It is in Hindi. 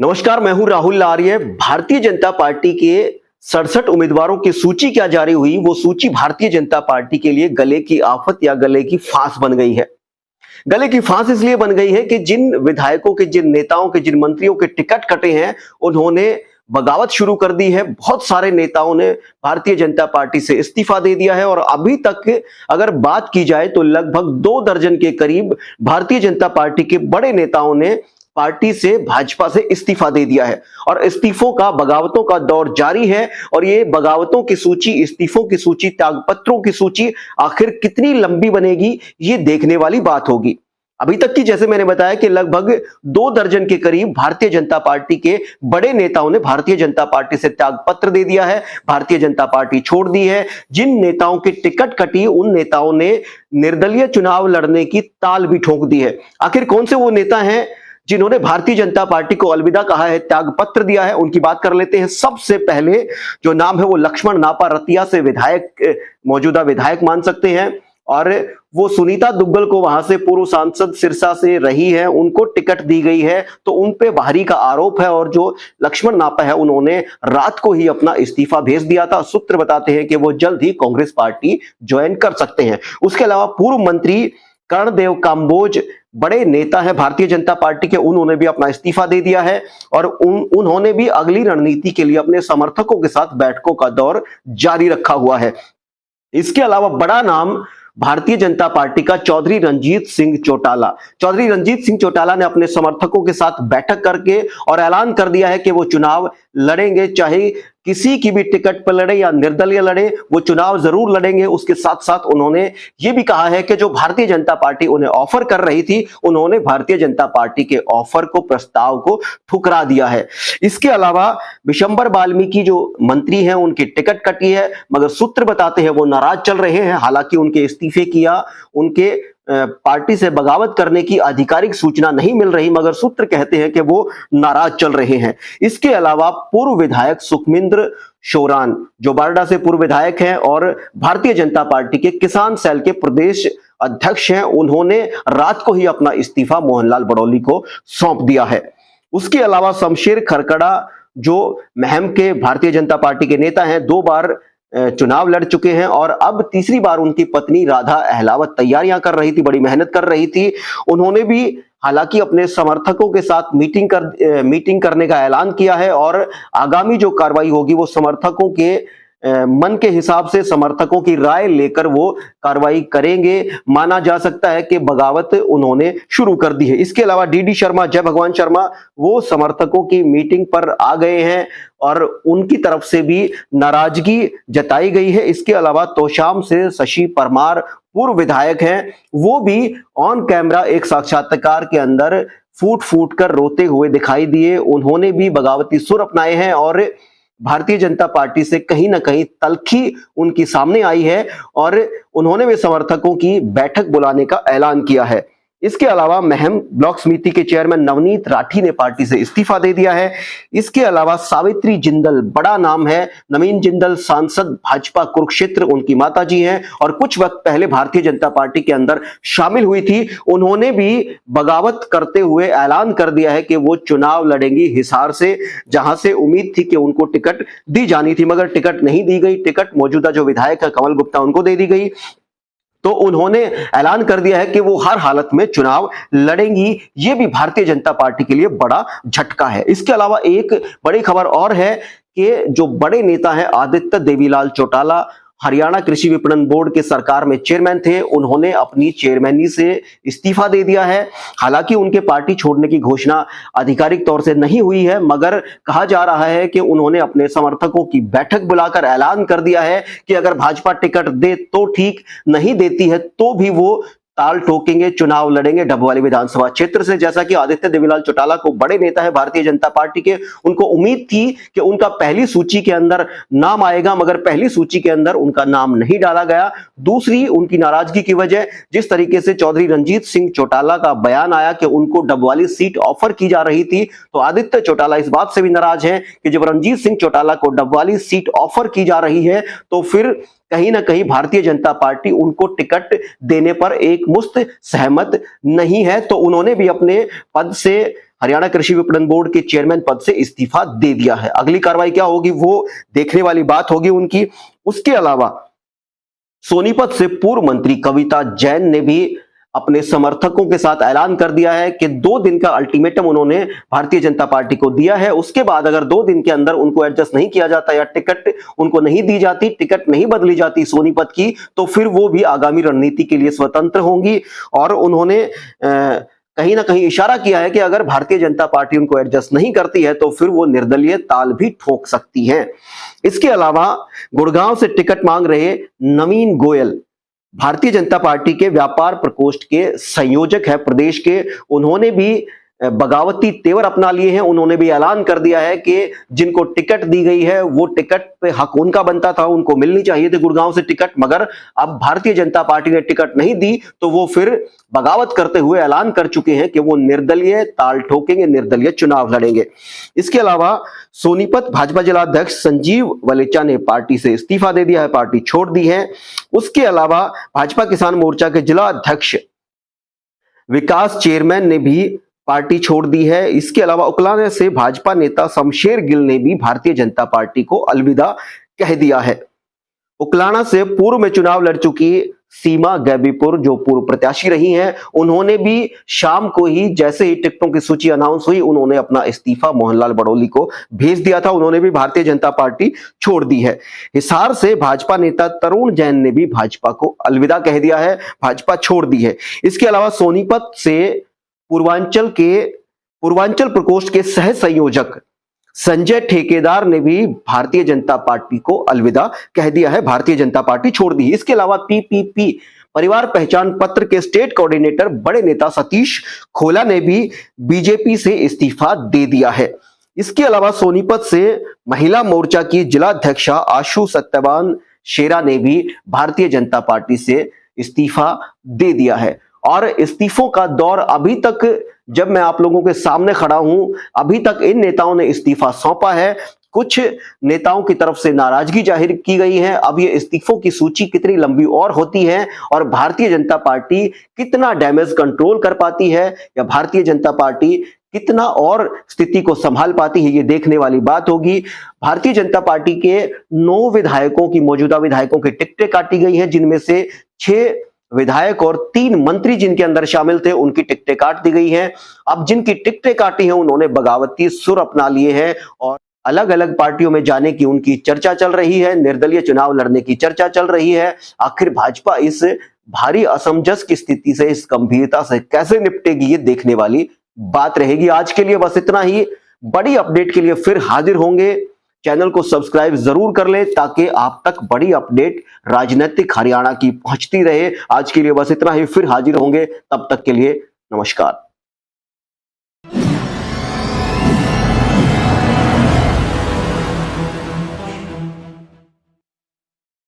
नमस्कार, मैं हूं राहुल आर्य। भारतीय जनता पार्टी के 67 उम्मीदवारों की सूची क्या जारी हुई, वो सूची भारतीय जनता पार्टी के लिए गले की आफत या गले की फांस बन गई है। गले की फांस इसलिए बन गई है कि जिन विधायकों के, जिन नेताओं के, जिन मंत्रियों के टिकट कटे हैं, उन्होंने बगावत शुरू कर दी है। बहुत सारे नेताओं ने भारतीय जनता पार्टी से इस्तीफा दे दिया है और अभी तक अगर बात की जाए तो लगभग 2 दर्जन के करीब भारतीय जनता पार्टी के बड़े नेताओं ने पार्टी से, भाजपा से इस्तीफा दे दिया है और इस्तीफों का, बगावतों का दौर जारी है। और ये बगावतों की सूची, इस्तीफों की सूची, त्यागपत्रों की सूची आखिर कितनी लंबी बनेगी, ये देखने वाली बात होगी। अभी तक की, जैसे मैंने बताया कि लगभग 2 दर्जन के करीब भारतीय जनता पार्टी के बड़े नेताओं ने भारतीय जनता पार्टी से त्यागपत्र दे दिया है, भारतीय जनता पार्टी छोड़ दी है। जिन नेताओं की टिकट कटी, उन नेताओं ने निर्दलीय चुनाव लड़ने की ताल भी ठोक दी है। आखिर कौन से वो नेता हैं जिन्होंने भारतीय जनता पार्टी को अलविदा कहा है, त्यागपत्र दिया है? उनकी बात कर लेते हैं। सबसे पहले जो नाम है वो लक्ष्मण नापा रतिया से विधायक, मौजूदा विधायक मान सकते हैं, और वो सुनीता दुग्गल को वहां से पूर्व सांसद सिरसा से रही है, उनको टिकट दी गई है, तो उन पे बाहरी का आरोप है। और जो लक्ष्मण नापा है, उन्होंने रात को ही अपना इस्तीफा भेज दिया था। सूत्र बताते हैं कि वो जल्द ही कांग्रेस पार्टी ज्वाइन कर सकते हैं। उसके अलावा पूर्व मंत्री कर्णदेव कांबोज बड़े नेता है भारतीय जनता पार्टी के, उन्होंने भी अपना इस्तीफा दे दिया है और उन्होंने भी अगली रणनीति के लिए अपने समर्थकों के साथ बैठकों का दौर जारी रखा हुआ है। इसके अलावा बड़ा नाम भारतीय जनता पार्टी का चौधरी रंजीत सिंह चौटाला। चौधरी रंजीत सिंह चौटाला ने अपने समर्थकों के साथ बैठक करके और ऐलान कर दिया है कि वो चुनाव लड़ेंगे, चाहे किसी की भी टिकट पर लड़े या निर्दलीय लड़े, वो चुनाव जरूर लड़ेंगे। उसके साथ साथ उन्होंने ये भी कहा है कि जो भारतीय जनता पार्टी उन्हें ऑफर कर रही थी, उन्होंने भारतीय जनता पार्टी के ऑफर को, प्रस्ताव को ठुकरा दिया है। इसके अलावा विशंबर वाल्मीकि जो मंत्री हैं, उनकी टिकट कटी है, मगर सूत्र बताते हैं वो नाराज चल रहे हैं। हालांकि उनके इस्तीफे की या उनके पार्टी से बगावत करने की आधिकारिक सूचना नहीं मिल रही, मगर सूत्र कहते हैं कि वो नाराज चल रहे हैं। इसके अलावा पूर्व विधायक सुखमिंद्र शोरान, जो बारडा से पूर्व विधायक हैं और भारतीय जनता पार्टी के किसान सेल के प्रदेश अध्यक्ष हैं, उन्होंने रात को ही अपना इस्तीफा मोहनलाल बड़ौली को सौंप दिया है। उसके अलावा शमशेर खरकड़ा, जो महम के भारतीय जनता पार्टी के नेता हैं, 2 बार चुनाव लड़ चुके हैं और अब तीसरी बार उनकी पत्नी राधा अहलावत तैयारियां कर रही थी, बड़ी मेहनत कर रही थी। उन्होंने भी हालांकि अपने समर्थकों के साथ मीटिंग करने का ऐलान किया है और आगामी जो कार्रवाई होगी वो समर्थकों के मन के हिसाब से, समर्थकों की राय लेकर वो कार्रवाई करेंगे। माना जा सकता है कि बगावत उन्होंने शुरू कर दी है। इसके अलावा डीडी शर्मा, जय भगवान शर्मा, वो समर्थकों की मीटिंग पर आ गए हैं और उनकी तरफ से भी नाराजगी जताई गई है। इसके अलावा तोशाम से शशि परमार, पूर्व विधायक हैं, वो भी ऑन कैमरा एक साक्षात्कार के अंदर फूट फूट कर रोते हुए दिखाई दिए। उन्होंने भी बगावती सुर अपनाए हैं और भारतीय जनता पार्टी से कहीं ना कहीं तल्खी उनकी सामने आई है और उन्होंने भी समर्थकों की बैठक बुलाने का ऐलान किया है। इसके अलावा महम ब्लॉक समिति के चेयरमैन नवनीत राठी ने पार्टी से इस्तीफा दे दिया है। इसके अलावा सावित्री जिंदल, बड़ा नाम है, नवीन जिंदल सांसद भाजपा कुरुक्षेत्र, उनकी माताजी हैं और कुछ वक्त पहले भारतीय जनता पार्टी के अंदर शामिल हुई थी। उन्होंने भी बगावत करते हुए ऐलान कर दिया है कि वो चुनाव लड़ेंगी हिसार से, जहां से उम्मीद थी कि उनको टिकट दी जानी थी, मगर टिकट नहीं दी गई। टिकट मौजूदा जो विधायक है कमल गुप्ता, उनको दे दी गई। तो उन्होंने ऐलान कर दिया है कि वो हर हालत में चुनाव लड़ेंगी। ये भी भारतीय जनता पार्टी के लिए बड़ा झटका है। इसके अलावा एक बड़ी खबर और है कि जो बड़े नेता हैं आदित्य देवीलाल चौटाला, हरियाणा कृषि विपणन बोर्ड के सरकार में चेयरमैन थे, उन्होंने अपनी चेयरमैनी से इस्तीफा दे दिया है। हालांकि उनके पार्टी छोड़ने की घोषणा आधिकारिक तौर से नहीं हुई है, मगर कहा जा रहा है कि उन्होंने अपने समर्थकों की बैठक बुलाकर ऐलान कर दिया है कि अगर भाजपा टिकट दे तो ठीक, नहीं देती है तो भी वो ताल ठोकेंगे, चुनाव लड़ेंगे डबवाली विधानसभा क्षेत्र से। जैसा कि आदित्य देवीलाल चौटाला को, बड़े नेता है भारतीय जनता पार्टी के, उनको उम्मीद थी कि उनका पहली सूची के अंदर नाम आएगा, मगर पहली सूची के अंदर उनका नाम नहीं डाला गया। दूसरी, उनकी नाराजगी की वजह, जिस तरीके से चौधरी रंजीत सिंह चौटाला का बयान आया कि उनको डबवाली सीट ऑफर की जा रही थी, तो आदित्य चौटाला इस बात से भी नाराज हैं कि जब रंजीत सिंह चौटाला को डबवाली सीट ऑफर की जा रही है तो फिर कहीं ना कहीं भारतीय जनता पार्टी उनको टिकट देने पर एक मुश्त सहमत नहीं है। तो उन्होंने भी अपने पद से हरियाणा कृषि विपणन बोर्ड के चेयरमैन पद से इस्तीफा दे दिया है। अगली कार्रवाई क्या होगी वो देखने वाली बात होगी उनकी। उसके अलावा सोनीपत से पूर्व मंत्री कविता जैन ने भी अपने समर्थकों के साथ ऐलान कर दिया है कि 2 दिन का अल्टीमेटम उन्होंने भारतीय जनता पार्टी को दिया है। उसके बाद अगर 2 दिन के अंदर उनको एडजस्ट नहीं किया जाता या टिकट उनको नहीं दी जाती, टिकट नहीं बदली जाती सोनीपत की, तो फिर वो भी आगामी रणनीति के लिए स्वतंत्र होंगी। और उन्होंने कहीं ना कहीं इशारा किया है कि अगर भारतीय जनता पार्टी उनको एडजस्ट नहीं करती है तो फिर वो निर्दलीय ताल भी ठोक सकती है। इसके अलावा गुड़गांव से टिकट मांग रहे नवीन गोयल भारतीय जनता पार्टी के व्यापार प्रकोष्ठ के संयोजक है प्रदेश के, उन्होंने भी बगावती तेवर अपना लिए हैं। उन्होंने भी ऐलान कर दिया है कि जिनको टिकट दी गई है वो टिकट पे हक उनका बनता था, उनको मिलनी चाहिए थी गुड़गांव से टिकट, मगर अब भारतीय जनता पार्टी ने टिकट नहीं दी तो वो फिर बगावत करते हुए ऐलान कर चुके हैं कि वो निर्दलीय ताल ठोकेंगे, निर्दलीय चुनाव लड़ेंगे। इसके अलावा सोनीपत भाजपा जिला अध्यक्ष संजीव वलेचा ने पार्टी से इस्तीफा दे दिया है, पार्टी छोड़ दी है। उसके अलावा भाजपा किसान मोर्चा के जिला अध्यक्ष विकास चेयरमैन ने भी पार्टी छोड़ दी है। इसके अलावा उकलाने से भाजपा नेता शमशेर गिल ने भी भारतीय जनता पार्टी को अलविदा कह दिया है। उकलाना से पूर्व में चुनाव लड़ चुकी सीमा गैबीपुर जो पूर्व प्रत्याशी रही हैं, उन्होंने भी शाम को ही जैसे ही टिकटों की सूची अनाउंस हुई उन्होंने अपना इस्तीफा मोहनलाल बड़ौली को भेज दिया था, उन्होंने भी भारतीय जनता पार्टी छोड़ दी है। हिसार से भाजपा नेता तरुण जैन ने भी भाजपा को अलविदा कह दिया है, भाजपा छोड़ दी है। इसके अलावा सोनीपत से पूर्वांचल प्रकोष्ठ के सह संयोजक संजय ठेकेदार ने भी भारतीय जनता पार्टी को अलविदा कह दिया है, भारतीय जनता पार्टी छोड़ दी। इसके अलावा पीपीपी परिवार पहचान पत्र के स्टेट कोऑर्डिनेटर बड़े नेता सतीश खोला ने भी बीजेपी से इस्तीफा दे दिया है। इसके अलावा सोनीपत से महिला मोर्चा की जिलाध्यक्षा आशु सत्यवान शेरा ने भी भारतीय जनता पार्टी से इस्तीफा दे दिया है। और इस्तीफों का दौर अभी तक, जब मैं आप लोगों के सामने खड़ा हूं, अभी तक इन नेताओं ने इस्तीफा सौंपा है। कुछ नेताओं की तरफ से नाराजगी जाहिर की गई है। अब ये इस्तीफों की सूची कितनी लंबी और होती है और भारतीय जनता पार्टी कितना डैमेज कंट्रोल कर पाती है या भारतीय जनता पार्टी कितना और स्थिति को संभाल पाती है, ये देखने वाली बात होगी। भारतीय जनता पार्टी के 9 विधायकों की, मौजूदा विधायकों की टिकटें काटी गई हैं, जिनमें से 6 विधायक और 3 मंत्री जिनके अंदर शामिल थे उनकी टिकटें काट दी गई हैं। अब जिनकी टिकटें काटी हैं उन्होंने बगावती सुर अपना लिए हैं और अलग अलग पार्टियों में जाने की उनकी चर्चा चल रही है, निर्दलीय चुनाव लड़ने की चर्चा चल रही है। आखिर भाजपा इस भारी असमंजस की स्थिति से, इस गंभीरता से कैसे निपटेगी, ये देखने वाली बात रहेगी। आज के लिए बस इतना ही। बड़ी अपडेट के लिए फिर हाजिर होंगे। चैनल को सब्सक्राइब जरूर कर लें ताकि आप तक बड़ी अपडेट राजनीतिक हरियाणा की पहुंचती रहे। आज के लिए बस इतना ही, फिर हाजिर होंगे। तब तक के लिए नमस्कार।